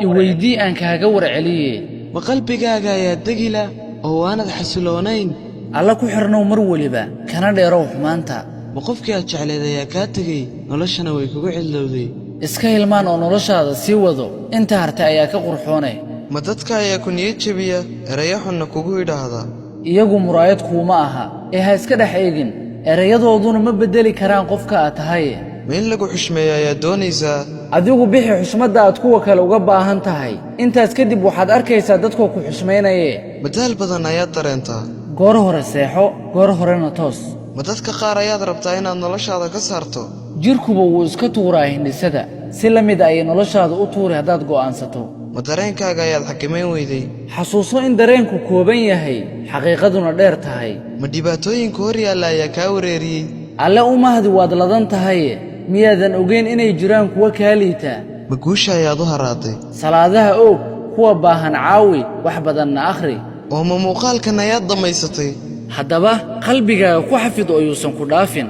iweydii aan kaaga warceliye ma qalbigaaga ayaa degila oo aanad xasiloonayn alla ku xirnow mar waliba kana dheerow xumaanta ma qofkii aad jecleed ayaa kaa tegey noloshana way kugu cidlowday iska hilmaan oo noloshaada sii wado inta hartay ayaa ka qurxoone ma dadka ayaa ku niyad jabiya erayo xunna kugu yidhaahda iyagu muraayad kuuma aha ee ha iska dhex eegin erayadooduna ma beddeli karaan qofka aad tahay ma in lagu xushmeeyo ayaa doonaysaa adigu bixi xushmadda aad kuwa kale uga baahan tahay intaas kadib waxaad arkaysaa dadkoo ku xushmaynaye madaal badan ayaad dareentaa goor hore seexo goor horena toos ma dadka qaar ayaad rabtaa inaad noloshaada ka saarto jirkuba wuu iska tuuraa hindhisada si la mid ayay noloshaada u tuuri haddaad go'aansato ma dareenkaaga ayaad xakamayn weyday xasuuso in dareenku kooban yahay xaqiiqaduna dheer tahay ma dhibaatooyinka hor yaalla ayaa kaa wareeriyey alle u mahdi waad ladan tahaye miyaadan ogeyn inay jiraan kuwa kaa liita ma guusha ayaad u haraatay salaadaha oog kuwa baahan caawi wax badanna akhri oo ma muuqaalkan ayaad dhammaysatay haddaba qalbigaaga ku xafid oo yuusan ku dhaafin